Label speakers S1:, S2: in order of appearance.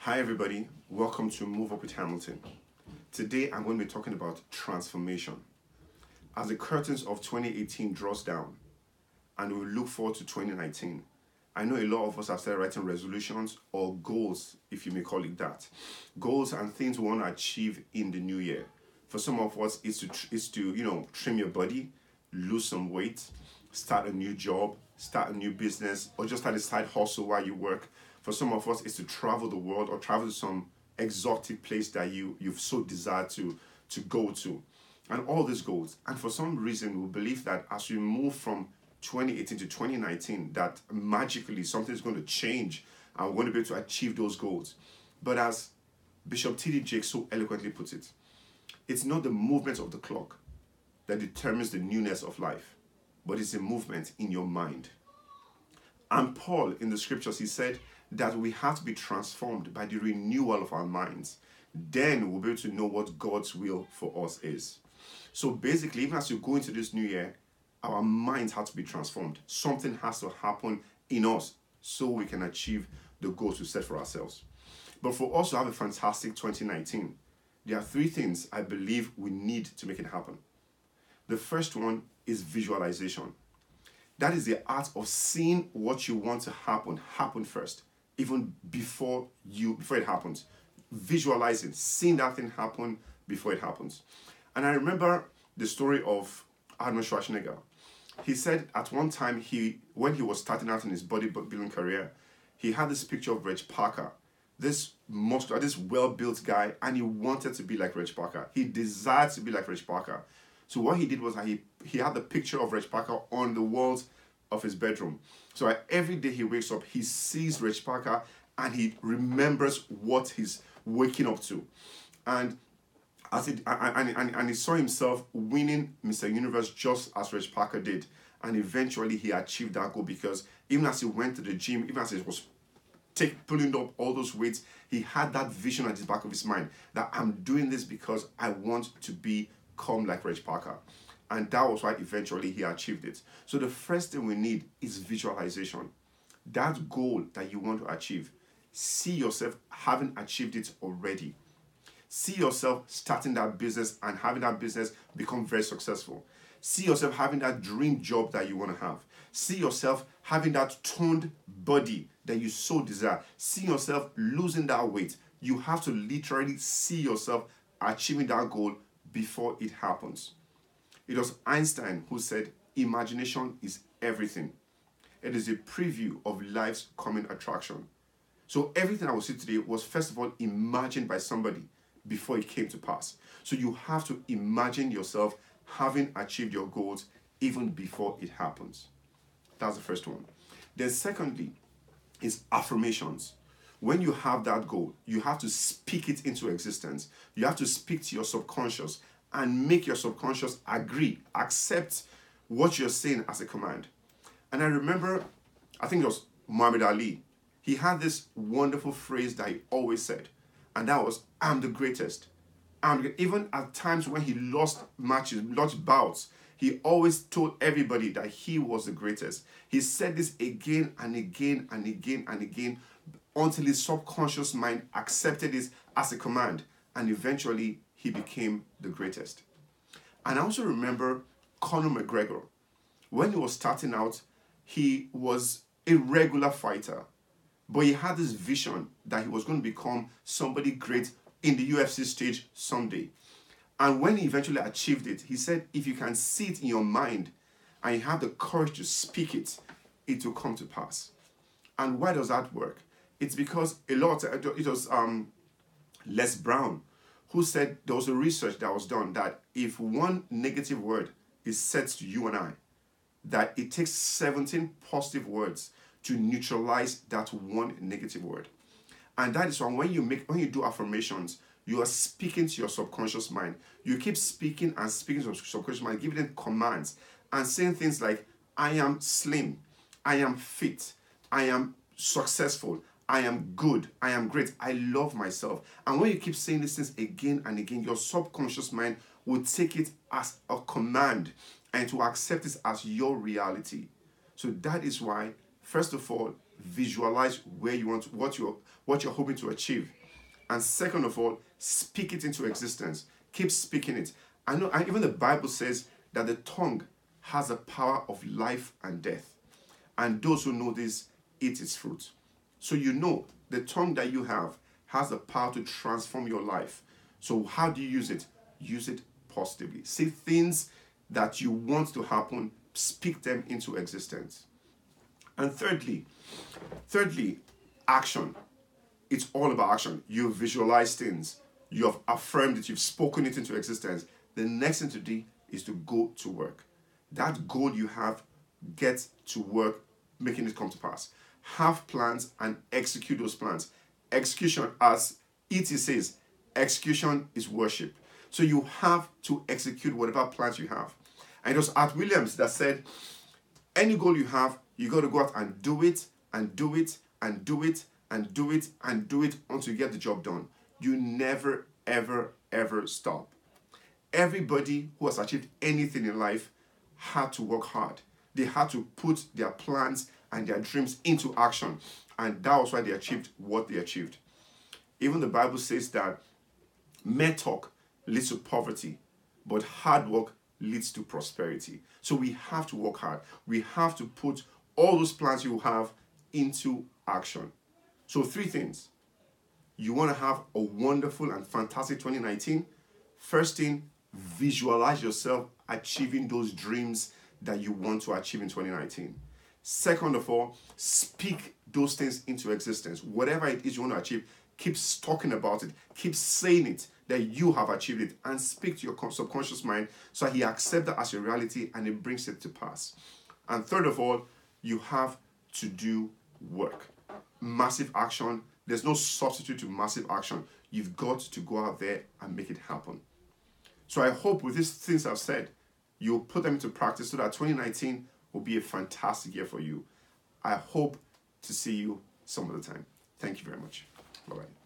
S1: Hi, everybody. Welcome to Move Up with Hamilton. Today, I'm going to be talking about transformation. As the curtains of 2018 draws down and we look forward to 2019, I know a lot of us have started writing resolutions or goals, if you may call it that. Goals and things we want to achieve in the new year. For some of us, it's to trim your body, lose some weight, start a new job, start a new business, or just start a side hustle while you work. For some of us, it's to travel the world or travel to some exotic place that you've so desired to go to. And all these goals. And for some reason, we believe that as we move from 2018 to 2019, that magically something's going to change and we're going to be able to achieve those goals. But as Bishop T.D. Jakes so eloquently puts it, it's not the movement of the clock that determines the newness of life, but it's a movement in your mind. And Paul, in the scriptures, he said that we have to be transformed by the renewal of our minds. Then we'll be able to know what God's will for us is. So basically, even as you go into this new year, our minds have to be transformed. Something has to happen in us so we can achieve the goals we set for ourselves. But for us to have a fantastic 2019, there are three things I believe we need to make it happen. The first one is visualization. That is the art of seeing what you want to happen first, even before it happens. Visualizing, seeing that thing happen before it happens. And I remember the story of Arnold Schwarzenegger. He said at one time, when he was starting out in his bodybuilding career, he had this picture of Reg Parker, this well-built guy, and he wanted to be like Reg Parker. He desired to be like Reg Parker. So what he did was that he had the picture of Reg Parker on the walls of his bedroom. So every day he wakes up, he sees Reg Parker and he remembers what he's waking up to. And he saw himself winning Mr. Universe just as Reg Parker did. And eventually he achieved that goal, because even as he went to the gym, even as he was pulling up all those weights, he had that vision at the back of his mind that I'm doing this because I want to become like Reg Parker. And that was why eventually he achieved it. So the first thing we need is visualization. That goal that you want to achieve, see yourself having achieved it already. See yourself starting that business and having that business become very successful. See yourself having that dream job that you want to have. See yourself having that toned body that you so desire. See yourself losing that weight. You have to literally see yourself achieving that goal before it happens. It was Einstein who said, imagination is everything. It is a preview of life's coming attraction. So everything I will say today was first of all imagined by somebody before it came to pass. So you have to imagine yourself having achieved your goals even before it happens. That's the first one. Then secondly is affirmations. When you have that goal, you have to speak it into existence. You have to speak to your subconscious and make your subconscious accept what you're saying as a command. And I remember, I think it was Muhammad Ali. He had this wonderful phrase that he always said, and that was, I'm the greatest. Even at times when he lost matches, lost bouts, he always told everybody that he was the greatest. He said this again and again and again and again until his subconscious mind accepted this as a command, and eventually he became the greatest. And I also remember Conor McGregor. When he was starting out, he was a regular fighter, but he had this vision that he was going to become somebody great in the UFC stage someday. And when he eventually achieved it, he said, if you can see it in your mind and you have the courage to speak it, it will come to pass. And why does that work? It's because it was Les Brown who said there was a research that was done that if one negative word is said to you and I, that it takes 17 positive words to neutralize that one negative word. And that is why when you do affirmations, you are speaking to your subconscious mind. You keep speaking and speaking to your subconscious mind, giving them commands and saying things like, I am slim, I am fit, I am successful, I am good, I am great, I love myself. And when you keep saying these things again and again, your subconscious mind will take it as a command and to accept it as your reality. So that is why, first of all, visualize where you want, what you're hoping to achieve. And second of all, speak it into existence. Keep speaking it. I know, and even the Bible says that the tongue has the power of life and death. And those who know this eat its fruit. So you know the tongue that you have has the power to transform your life. So how do you use it? Use it positively. Say things that you want to happen, speak them into existence. And thirdly, action. It's all about action. You visualize things. You have affirmed it. You've spoken it into existence. The next thing to do is to go to work. That goal you have, get to work, making it come to pass. Have plans and execute those plans. Execution, as E.T. says, execution is worship. So you have to execute whatever plans you have. And it was Art Williams that said, any goal you have, you got to go out and do it, and do it, and do it, and do it, and do it until you get the job done. You never, ever, ever stop. Everybody who has achieved anything in life had to work hard. They had to put their plans and their dreams into action. And that was why they achieved what they achieved. Even the Bible says that mere talk leads to poverty, but hard work leads to prosperity. So we have to work hard. We have to put all those plans you have into action. So 3 things. You want to have a wonderful and fantastic 2019. First thing, visualize yourself achieving those dreams that you want to achieve in 2019. Second of all, speak those things into existence. Whatever it is you want to achieve, keep talking about it. Keep saying it, that you have achieved it, and speak to your subconscious mind so he accepts that as your reality and it brings it to pass. And third of all, you have to do work. Massive action. There's no substitute to massive action. You've got to go out there and make it happen. So I hope with these things I've said, you'll put them into practice so that 2019 will be a fantastic year for you. I hope to see you some other time. Thank you very much. Bye-bye.